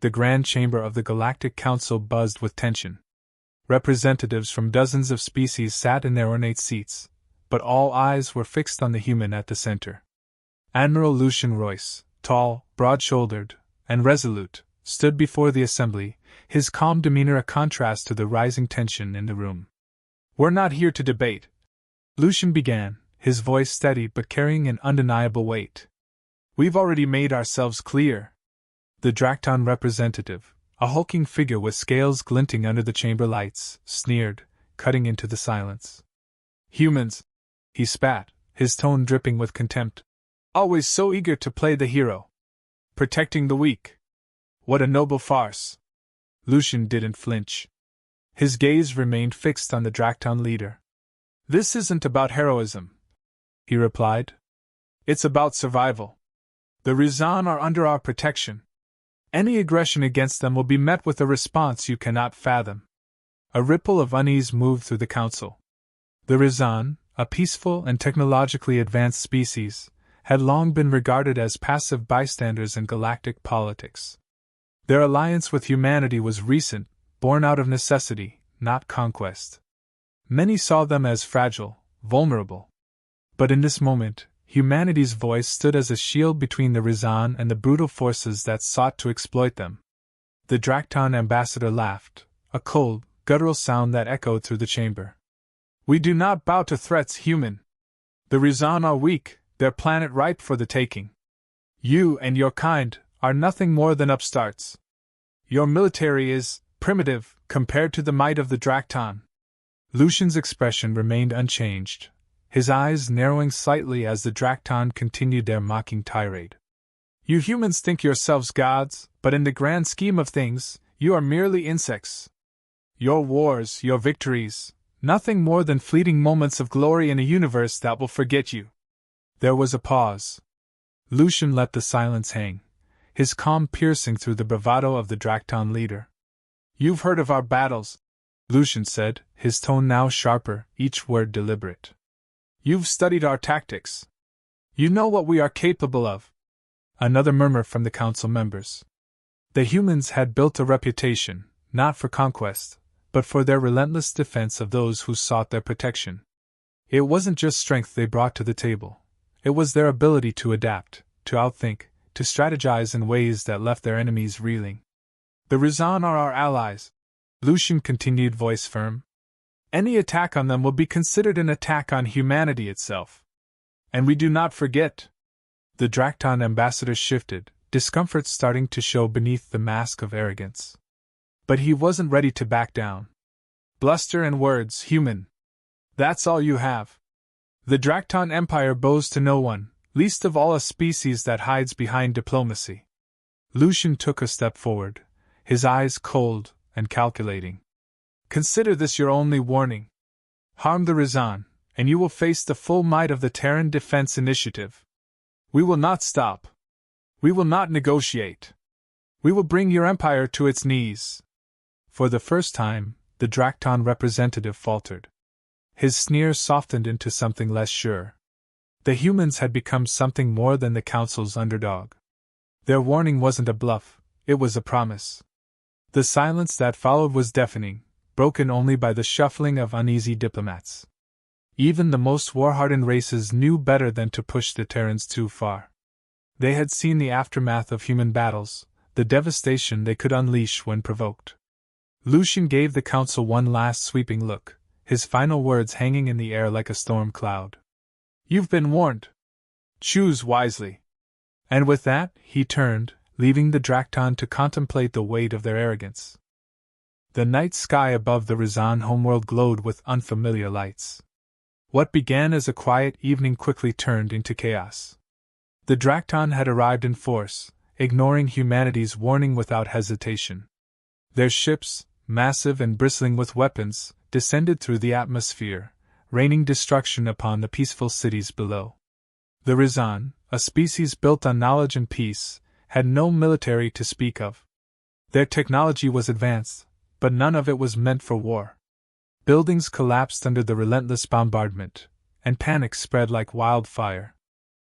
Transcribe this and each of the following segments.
The Grand Chamber of the Galactic Council buzzed with tension. Representatives from dozens of species sat in their ornate seats, but all eyes were fixed on the human at the center. Admiral Lucian Royce, tall, broad-shouldered, and resolute, stood before the assembly, his calm demeanor a contrast to the rising tension in the room. "We're not here to debate," Lucian began, his voice steady but carrying an undeniable weight. "We've already made ourselves clear." The Drakton representative, a hulking figure with scales glinting under the chamber lights, sneered, cutting into the silence. "Humans," he spat, his tone dripping with contempt. "Always so eager to play the hero. Protecting the weak. What a noble farce." Lucian didn't flinch. His gaze remained fixed on the Drakton leader. "This isn't about heroism," he replied. "It's about survival. The Rizan are under our protection. Any aggression against them will be met with a response you cannot fathom." A ripple of unease moved through the council. The Rizan, a peaceful and technologically advanced species, had long been regarded as passive bystanders in galactic politics. Their alliance with humanity was recent, born out of necessity, not conquest. Many saw them as fragile, vulnerable. But in this moment, humanity's voice stood as a shield between the Rizan and the brutal forces that sought to exploit them. The Drakton ambassador laughed, a cold, guttural sound that echoed through the chamber. "We do not bow to threats, human. The Rizan are weak, their planet ripe for the taking. You and your kind are nothing more than upstarts. Your military is primitive compared to the might of the Drakton." Lucian's expression remained unchanged, his eyes narrowing slightly as the Drakton continued their mocking tirade. "You humans think yourselves gods, but in the grand scheme of things, you are merely insects. Your wars, your victories, nothing more than fleeting moments of glory in a universe that will forget you." There was a pause. Lucian let the silence hang, his calm piercing through the bravado of the Drakton leader. "You've heard of our battles," Lucian said, his tone now sharper, each word deliberate. "You've studied our tactics. You know what we are capable of." Another murmur from the council members. The humans had built a reputation, not for conquest, but for their relentless defense of those who sought their protection. It wasn't just strength they brought to the table. It was their ability to adapt, to outthink, to strategize in ways that left their enemies reeling. "The Rizan are our allies," Lucian continued, voice firm. "Any attack on them will be considered an attack on humanity itself. And we do not forget." The Drakton ambassador shifted, discomfort starting to show beneath the mask of arrogance. But he wasn't ready to back down. "Bluster and words, human. That's all you have. The Drakton Empire bows to no one, least of all a species that hides behind diplomacy." Lucian took a step forward, his eyes cold and calculating. "Consider this your only warning. Harm the Rizan, and you will face the full might of the Terran Defense Initiative. We will not stop. We will not negotiate. We will bring your empire to its knees." For the first time, the Drakton representative faltered. His sneer softened into something less sure. The humans had become something more than the council's underdog. Their warning wasn't a bluff, it was a promise. The silence that followed was deafening, broken only by the shuffling of uneasy diplomats. Even the most war-hardened races knew better than to push the Terrans too far. They had seen the aftermath of human battles, the devastation they could unleash when provoked. Lucian gave the council one last sweeping look, his final words hanging in the air like a storm cloud. "You've been warned. Choose wisely." And with that, he turned, leaving the Drakton to contemplate the weight of their arrogance. The night sky above the Rizan homeworld glowed with unfamiliar lights. What began as a quiet evening quickly turned into chaos. The Drakton had arrived in force, ignoring humanity's warning without hesitation. Their ships, massive and bristling with weapons, descended through the atmosphere, raining destruction upon the peaceful cities below. The Rizan, a species built on knowledge and peace, had no military to speak of. Their technology was advanced, but none of it was meant for war. Buildings collapsed under the relentless bombardment, and panic spread like wildfire.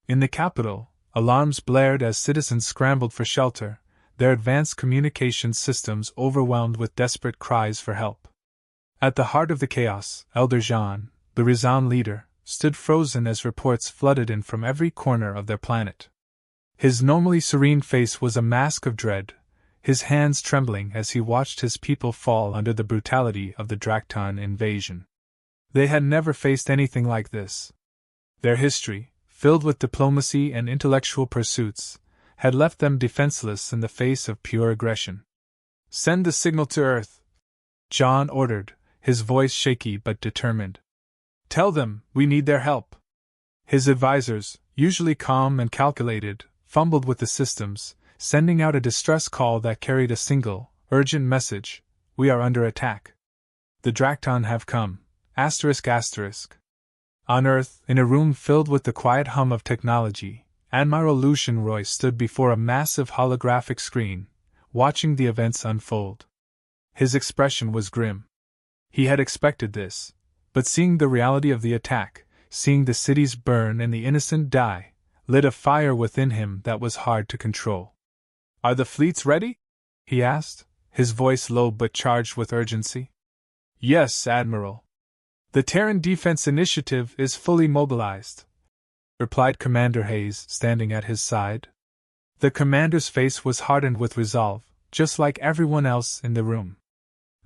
In the capital, alarms blared as citizens scrambled for shelter, their advanced communications systems overwhelmed with desperate cries for help. At the heart of the chaos, Elder Jean, the Rizan leader, stood frozen as reports flooded in from every corner of their planet. His normally serene face was a mask of dread, his hands trembling as he watched his people fall under the brutality of the Drakton invasion. They had never faced anything like this. Their history, filled with diplomacy and intellectual pursuits, had left them defenseless in the face of pure aggression. "Send the signal to Earth," John ordered, his voice shaky but determined. "Tell them we need their help." His advisors, usually calm and calculated, fumbled with the systems, sending out a distress call that carried a single, urgent message: "We are under attack. The Drakton have come." On Earth, in a room filled with the quiet hum of technology, Admiral Lucien Roy stood before a massive holographic screen, watching the events unfold. His expression was grim. He had expected this, but seeing the reality of the attack, seeing the cities burn and the innocent die, lit a fire within him that was hard to control. "Are the fleets ready?" he asked, his voice low but charged with urgency. "Yes, Admiral. The Terran Defense Initiative is fully mobilized," replied Commander Hayes, standing at his side. The commander's face was hardened with resolve, just like everyone else in the room.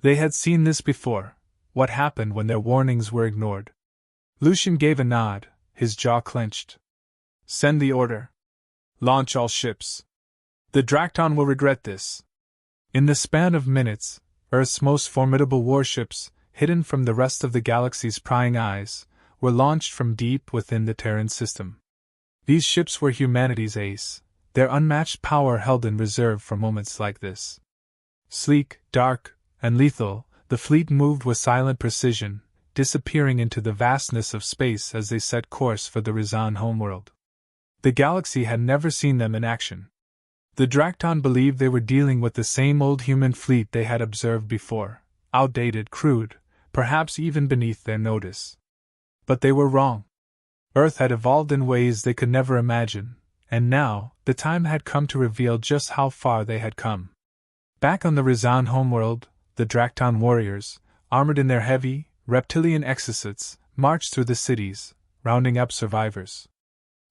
They had seen this before. What happened when their warnings were ignored? Lucien gave a nod, his jaw clenched. "Send the order. Launch all ships. The Drakton will regret this." In the span of minutes, Earth's most formidable warships, hidden from the rest of the galaxy's prying eyes, were launched from deep within the Terran system. These ships were humanity's ace, their unmatched power held in reserve for moments like this. Sleek, dark, and lethal, the fleet moved with silent precision, disappearing into the vastness of space as they set course for the Rizan homeworld. The galaxy had never seen them in action. The Drakton believed they were dealing with the same old human fleet they had observed before, outdated, crude, perhaps even beneath their notice. But they were wrong. Earth had evolved in ways they could never imagine, and now, the time had come to reveal just how far they had come. Back on the Rizan homeworld, the Drakton warriors, armored in their heavy, reptilian exosuits, marched through the cities, rounding up survivors.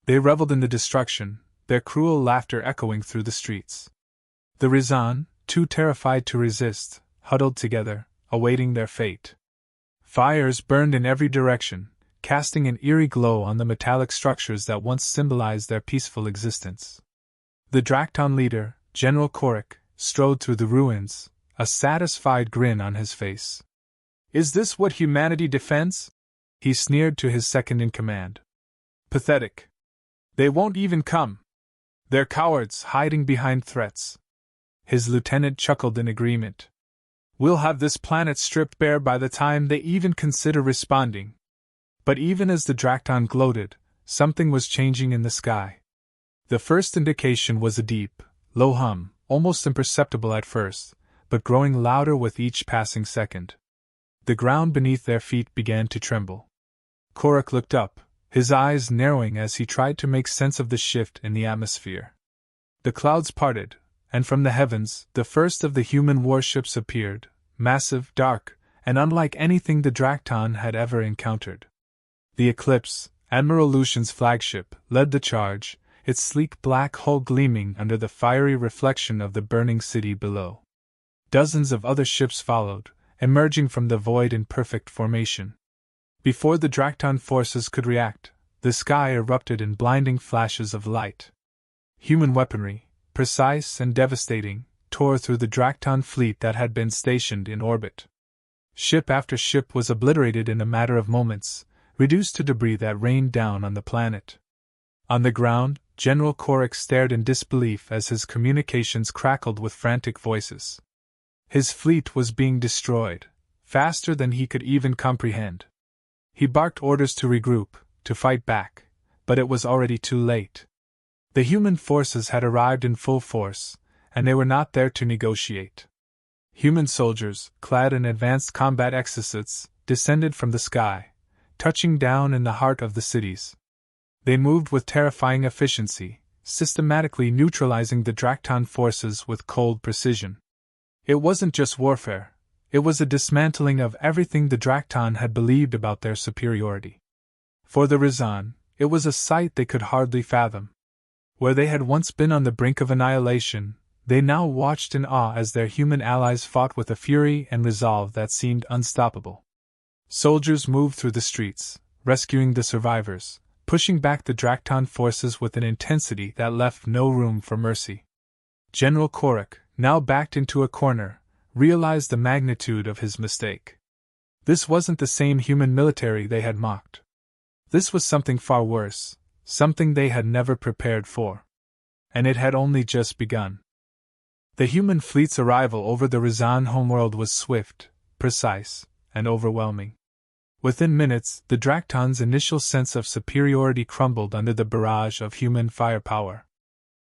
They reveled in the destruction, their cruel laughter echoing through the streets. The Rizan, too terrified to resist, huddled together, awaiting their fate. Fires burned in every direction, casting an eerie glow on the metallic structures that once symbolized their peaceful existence. The Drakton leader, General Korik, strode through the ruins, a satisfied grin on his face. "Is this what humanity defends?" he sneered to his second-in-command. "Pathetic. They won't even come. They're cowards hiding behind threats." His lieutenant chuckled in agreement. "We'll have this planet stripped bare by the time they even consider responding." But even as the Drakton gloated, something was changing in the sky. The first indication was a deep, low hum, almost imperceptible at first, but growing louder with each passing second. The ground beneath their feet began to tremble. Korik looked up, his eyes narrowing as he tried to make sense of the shift in the atmosphere. The clouds parted, and from the heavens, the first of the human warships appeared, massive, dark, and unlike anything the Drakton had ever encountered. The Eclipse, Admiral Lucien's flagship, led the charge, its sleek black hull gleaming under the fiery reflection of the burning city below. Dozens of other ships followed, emerging from the void in perfect formation. Before the Drakton forces could react, the sky erupted in blinding flashes of light. Human weaponry, precise and devastating, tore through the Drakton fleet that had been stationed in orbit. Ship after ship was obliterated in a matter of moments, reduced to debris that rained down on the planet. On the ground, General Korik stared in disbelief as his communications crackled with frantic voices. His fleet was being destroyed, faster than he could even comprehend. He barked orders to regroup, to fight back, but it was already too late. The human forces had arrived in full force, and they were not there to negotiate. Human soldiers, clad in advanced combat exosuits, descended from the sky, touching down in the heart of the cities. They moved with terrifying efficiency, systematically neutralizing the Drakton forces with cold precision. It wasn't just warfare, it was a dismantling of everything the Drakton had believed about their superiority. For the Rizan, it was a sight they could hardly fathom. Where they had once been on the brink of annihilation, they now watched in awe as their human allies fought with a fury and resolve that seemed unstoppable. Soldiers moved through the streets, rescuing the survivors, pushing back the Drakton forces with an intensity that left no room for mercy. General Korik, now backed into a corner, realized the magnitude of his mistake. This wasn't the same human military they had mocked. This was something far worse, something they had never prepared for. And it had only just begun. The human fleet's arrival over the Rizan homeworld was swift, precise, and overwhelming. Within minutes, the Drakton's initial sense of superiority crumbled under the barrage of human firepower.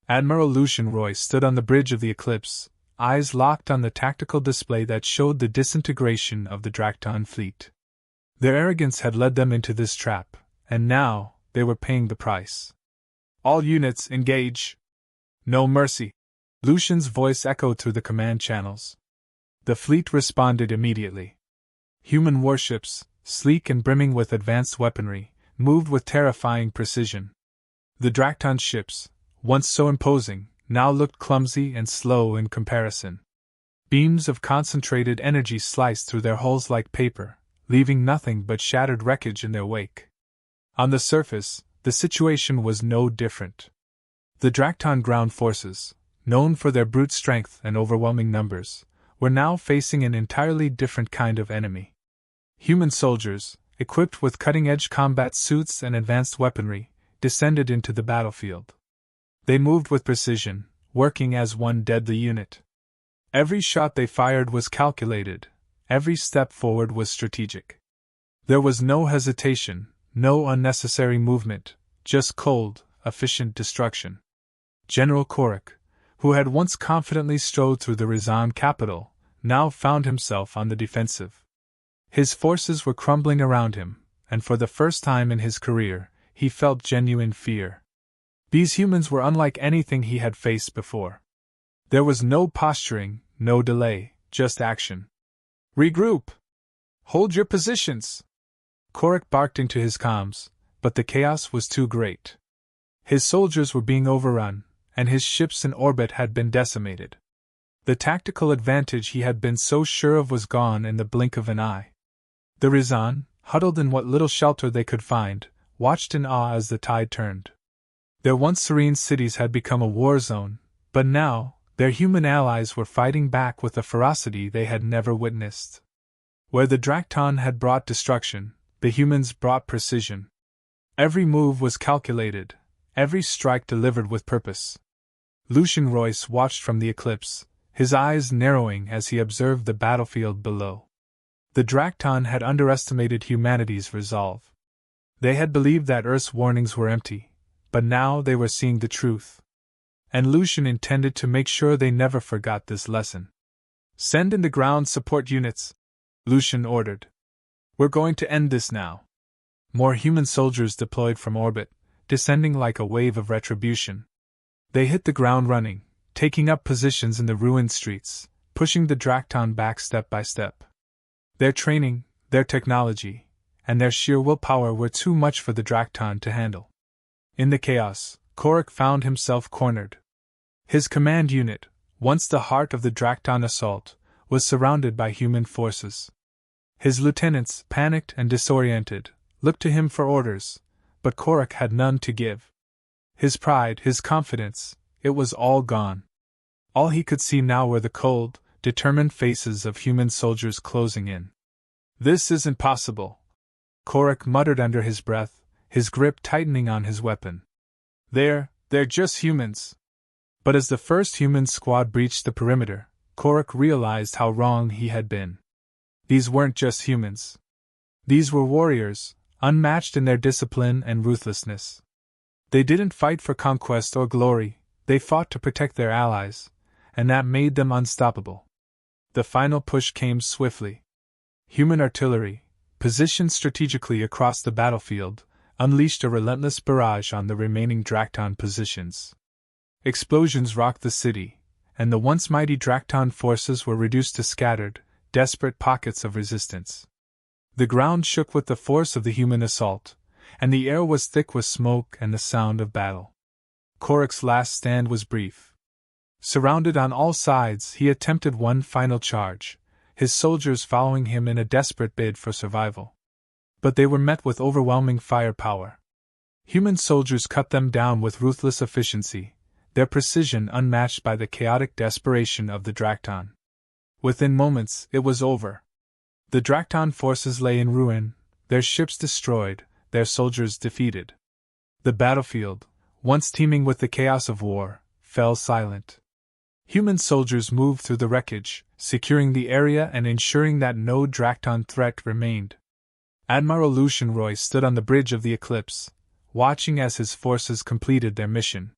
Admiral Lucian Roy stood on the bridge of the Eclipse, eyes locked on the tactical display that showed the disintegration of the Drakton fleet. Their arrogance had led them into this trap, and now they were paying the price. "All units, engage! No mercy!" Lucian's voice echoed through the command channels. The fleet responded immediately. Human warships, sleek and brimming with advanced weaponry, moved with terrifying precision. The Drakton ships, once so imposing, now looked clumsy and slow in comparison. Beams of concentrated energy sliced through their hulls like paper, leaving nothing but shattered wreckage in their wake. On the surface, the situation was no different. The Drakton ground forces, known for their brute strength and overwhelming numbers, were now facing an entirely different kind of enemy. Human soldiers, equipped with cutting-edge combat suits and advanced weaponry, descended into the battlefield. They moved with precision, working as one deadly unit. Every shot they fired was calculated, every step forward was strategic. There was no hesitation, no unnecessary movement, just cold, efficient destruction. General Korik, who had once confidently strode through the Rizan capital, now found himself on the defensive. His forces were crumbling around him, and for the first time in his career, he felt genuine fear. These humans were unlike anything he had faced before. There was no posturing, no delay, just action. "Regroup! Hold your positions!" Korik barked into his comms, but the chaos was too great. His soldiers were being overrun, and his ships in orbit had been decimated. The tactical advantage he had been so sure of was gone in the blink of an eye. The Rizan, huddled in what little shelter they could find, watched in awe as the tide turned. Their once serene cities had become a war zone, but now, their human allies were fighting back with a ferocity they had never witnessed. Where the Drakton had brought destruction, the humans brought precision. Every move was calculated, every strike delivered with purpose. Lucian Royce watched from the Eclipse, his eyes narrowing as he observed the battlefield below. The Drakton had underestimated humanity's resolve. They had believed that Earth's warnings were empty, but now they were seeing the truth. And Lucian intended to make sure they never forgot this lesson. "Send in the ground support units," Lucian ordered. "We're going to end this now." More human soldiers deployed from orbit, descending like a wave of retribution. They hit the ground running, taking up positions in the ruined streets, pushing the Drakton back step by step. Their training, their technology, and their sheer willpower were too much for the Drakton to handle. In the chaos, Korik found himself cornered. His command unit, once the heart of the Drakton assault, was surrounded by human forces. His lieutenants, panicked and disoriented, looked to him for orders, but Korik had none to give. His pride, his confidence, it was all gone. All he could see now were the cold, determined faces of human soldiers closing in. "This isn't possible," Korik muttered under his breath, his grip tightening on his weapon. They're just humans." But as the first human squad breached the perimeter, Korik realized how wrong he had been. These weren't just humans. These were warriors, unmatched in their discipline and ruthlessness. They didn't fight for conquest or glory, they fought to protect their allies, and that made them unstoppable. The final push came swiftly. Human artillery, positioned strategically across the battlefield, unleashed a relentless barrage on the remaining Drakton positions. Explosions rocked the city, and the once mighty Drakton forces were reduced to scattered, desperate pockets of resistance. The ground shook with the force of the human assault, and the air was thick with smoke and the sound of battle. Korik's last stand was brief. Surrounded on all sides, he attempted one final charge, his soldiers following him in a desperate bid for survival. But they were met with overwhelming firepower. Human soldiers cut them down with ruthless efficiency, their precision unmatched by the chaotic desperation of the Drakton. Within moments, it was over. The Drakton forces lay in ruin, their ships destroyed, their soldiers defeated. The battlefield, once teeming with the chaos of war, fell silent. Human soldiers moved through the wreckage, securing the area and ensuring that no Drakton threat remained. Admiral Lucian Roy stood on the bridge of the Eclipse, watching as his forces completed their mission.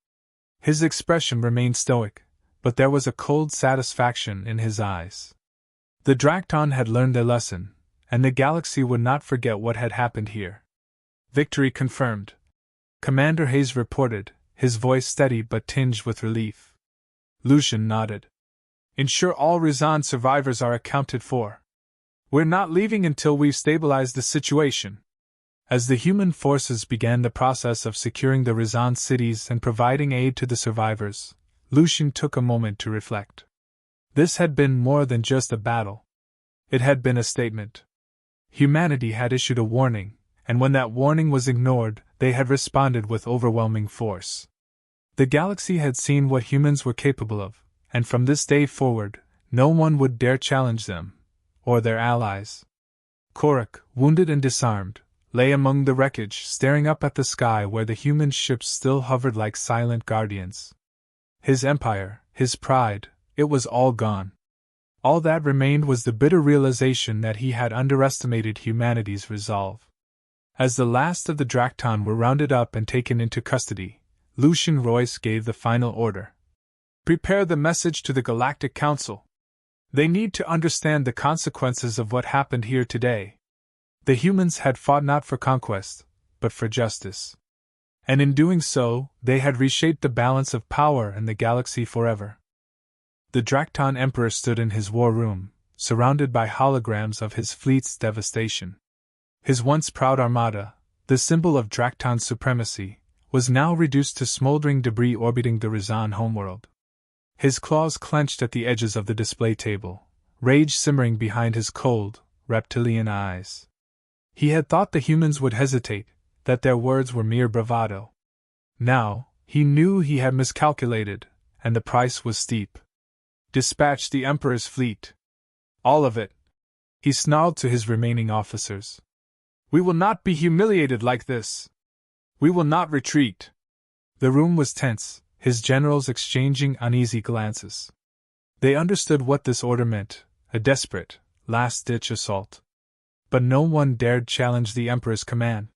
His expression remained stoic, but there was a cold satisfaction in his eyes. The Drakton had learned their lesson, and the galaxy would not forget what had happened here. Victory confirmed, Commander Hayes reported, his voice steady but tinged with relief. Lucian nodded. Ensure all Rizan survivors are accounted for. We're not leaving until we've stabilized the situation. As the human forces began the process of securing the Rizan cities and providing aid to the survivors, Lucian took a moment to reflect. This had been more than just a battle. It had been a statement. Humanity had issued a warning, and when that warning was ignored, they had responded with overwhelming force. The galaxy had seen what humans were capable of, and from this day forward, no one would dare challenge them, or their allies. Korik, wounded and disarmed, lay among the wreckage, staring up at the sky where the human ships still hovered like silent guardians. His empire, his pride, it was all gone. All that remained was the bitter realization that he had underestimated humanity's resolve. As the last of the Drakton were rounded up and taken into custody, Lucian Royce gave the final order. Prepare the message to the Galactic Council. They need to understand the consequences of what happened here today. The humans had fought not for conquest, but for justice. And in doing so, they had reshaped the balance of power in the galaxy forever. The Drakton Emperor stood in his war room, surrounded by holograms of his fleet's devastation. His once proud armada, the symbol of Drakton's supremacy, was now reduced to smoldering debris orbiting the Rizan homeworld. His claws clenched at the edges of the display table, rage simmering behind his cold, reptilian eyes. He had thought the humans would hesitate, that their words were mere bravado. Now, he knew he had miscalculated, and the price was steep. Dispatch the Emperor's fleet. All of it. He snarled to his remaining officers. We will not be humiliated like this. We will not retreat. The room was tense, his generals exchanging uneasy glances. They understood what this order meant, a desperate, last-ditch assault. But no one dared challenge the Emperor's command.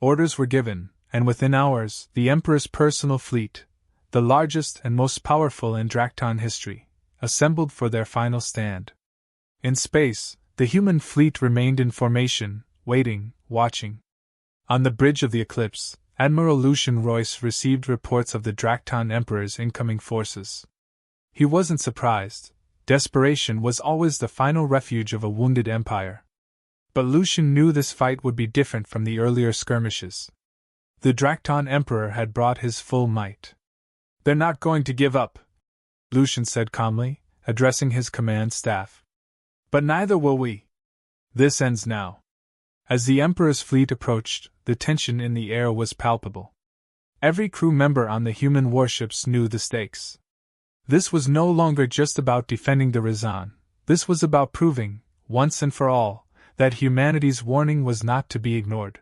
Orders were given, and within hours, the Emperor's personal fleet, the largest and most powerful in Drakton history, assembled for their final stand. In space, the human fleet remained in formation, waiting, watching. On the bridge of the Eclipse, Admiral Lucian Royce received reports of the Drakton Emperor's incoming forces. He wasn't surprised. Desperation was always the final refuge of a wounded empire. But Lucian knew this fight would be different from the earlier skirmishes. The Drakton Emperor had brought his full might. They're not going to give up, Lucian said calmly, addressing his command staff. But neither will we. This ends now. As the Emperor's fleet approached, the tension in the air was palpable. Every crew member on the human warships knew the stakes. This was no longer just about defending the Rizan. This was about proving, once and for all, that humanity's warning was not to be ignored.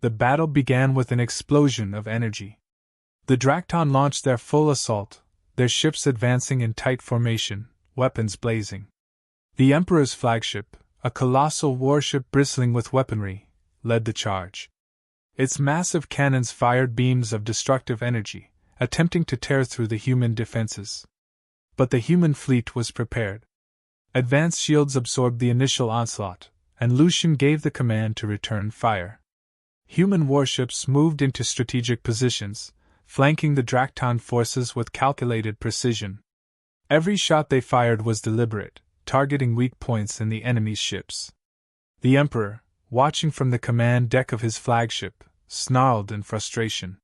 The battle began with an explosion of energy. The Drakton launched their full assault, their ships advancing in tight formation, weapons blazing. The Emperor's flagship, a colossal warship bristling with weaponry, led the charge. Its massive cannons fired beams of destructive energy, attempting to tear through the human defenses. But the human fleet was prepared. Advanced shields absorbed the initial onslaught, and Lucian gave the command to return fire. Human warships moved into strategic positions, flanking the Drakton forces with calculated precision. Every shot they fired was deliberate, targeting weak points in the enemy's ships. The Emperor, watching from the command deck of his flagship, snarled in frustration.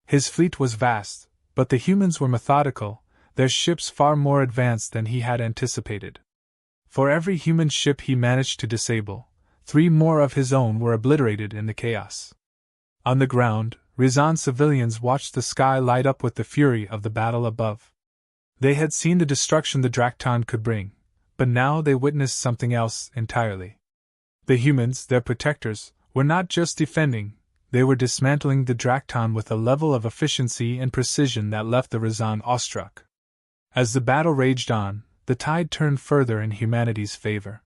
His fleet was vast, but the humans were methodical, their ships far more advanced than he had anticipated. For every human ship he managed to disable, 3 more of his own were obliterated in the chaos. On the ground, Rizan civilians watched the sky light up with the fury of the battle above. They had seen the destruction the Drakton could bring, but now they witnessed something else entirely. The humans, their protectors, were not just defending, they were dismantling the Drakton with a level of efficiency and precision that left the Rizan awestruck. As the battle raged on, the tide turned further in humanity's favor.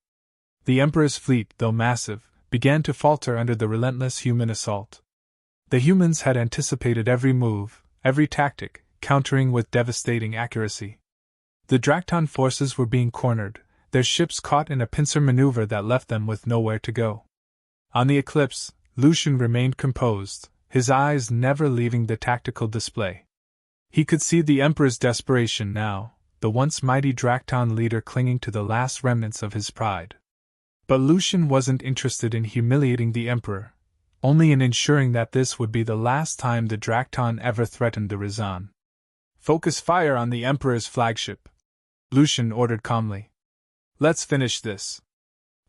The Emperor's fleet, though massive, began to falter under the relentless human assault. The humans had anticipated every move, every tactic, countering with devastating accuracy. The Drakton forces were being cornered, their ships caught in a pincer maneuver that left them with nowhere to go. On the Eclipse, Lucian remained composed, his eyes never leaving the tactical display. He could see the Emperor's desperation now, the once mighty Drakton leader clinging to the last remnants of his pride. But Lucian wasn't interested in humiliating the Emperor, only in ensuring that this would be the last time the Drakton ever threatened the Rizan. "Focus fire on the Emperor's flagship," Lucian ordered calmly. "Let's finish this."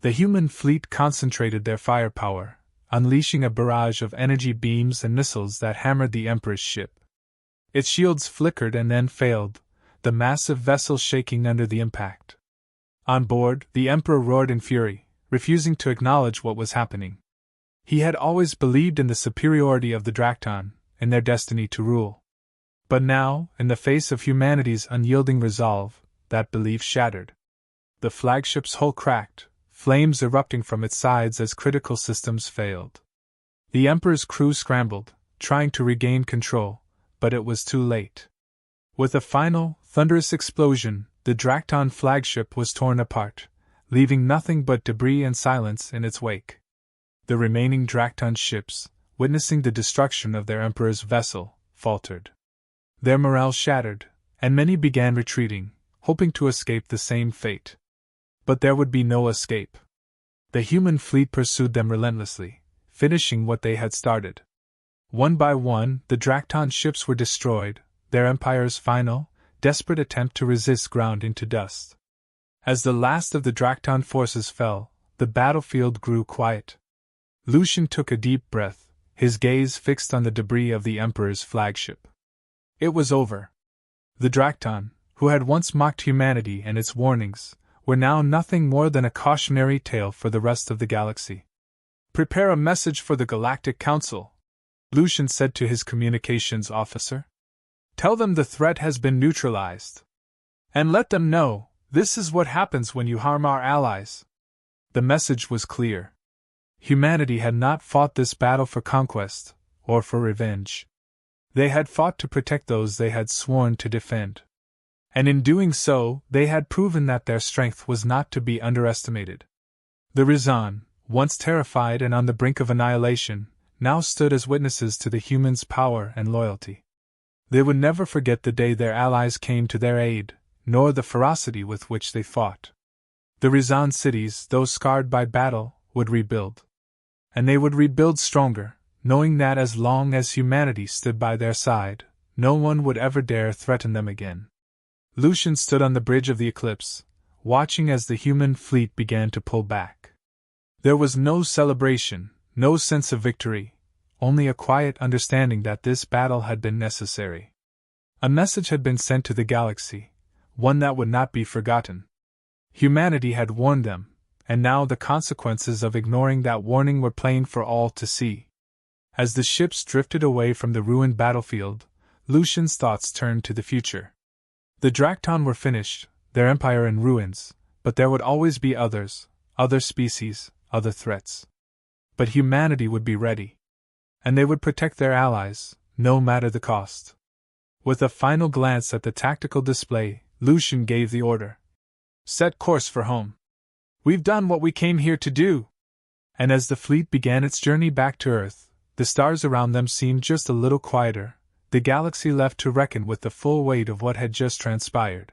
The human fleet concentrated their firepower, unleashing a barrage of energy beams and missiles that hammered the Emperor's ship. Its shields flickered and then failed, the massive vessel shaking under the impact. On board, the Emperor roared in fury, refusing to acknowledge what was happening. He had always believed in the superiority of the Drakton, in their destiny to rule. But now, in the face of humanity's unyielding resolve, that belief shattered. The flagship's hull cracked, flames erupting from its sides as critical systems failed. The Emperor's crew scrambled, trying to regain control, but it was too late. With a final, thunderous explosion, the Drakton flagship was torn apart, leaving nothing but debris and silence in its wake. The remaining Drakton ships, witnessing the destruction of their Emperor's vessel, faltered. Their morale shattered, and many began retreating, hoping to escape the same fate. But there would be no escape. The human fleet pursued them relentlessly, finishing what they had started. One by one, the Drakton ships were destroyed, their empire's final, desperate attempt to resist ground into dust. As the last of the Drakton forces fell, the battlefield grew quiet. Lucian took a deep breath, his gaze fixed on the debris of the Emperor's flagship. It was over. The Drakton, who had once mocked humanity and its warnings, were now nothing more than a cautionary tale for the rest of the galaxy. "Prepare a message for the Galactic Council," Lucian said to his communications officer. "Tell them the threat has been neutralized. And let them know, this is what happens when you harm our allies." The message was clear. Humanity had not fought this battle for conquest, or for revenge. They had fought to protect those they had sworn to defend. And in doing so, they had proven that their strength was not to be underestimated. The Rizan, once terrified and on the brink of annihilation, now stood as witnesses to the humans' power and loyalty. They would never forget the day their allies came to their aid, nor the ferocity with which they fought. The Rizan cities, though scarred by battle, would rebuild. And they would rebuild stronger, knowing that as long as humanity stood by their side, no one would ever dare threaten them again. Lucian stood on the bridge of the Eclipse, watching as the human fleet began to pull back. There was no celebration, no sense of victory, only a quiet understanding that this battle had been necessary. A message had been sent to the galaxy, one that would not be forgotten. Humanity had warned them, and now the consequences of ignoring that warning were plain for all to see. As the ships drifted away from the ruined battlefield, Lucian's thoughts turned to the future. The Drakton were finished, their empire in ruins, but there would always be others, other species, other threats. But humanity would be ready. And they would protect their allies, no matter the cost. With a final glance at the tactical display, Lucian gave the order. "Set course for home. We've done what we came here to do." And as the fleet began its journey back to Earth, the stars around them seemed just a little quieter, The galaxy left to reckon with the full weight of what had just transpired.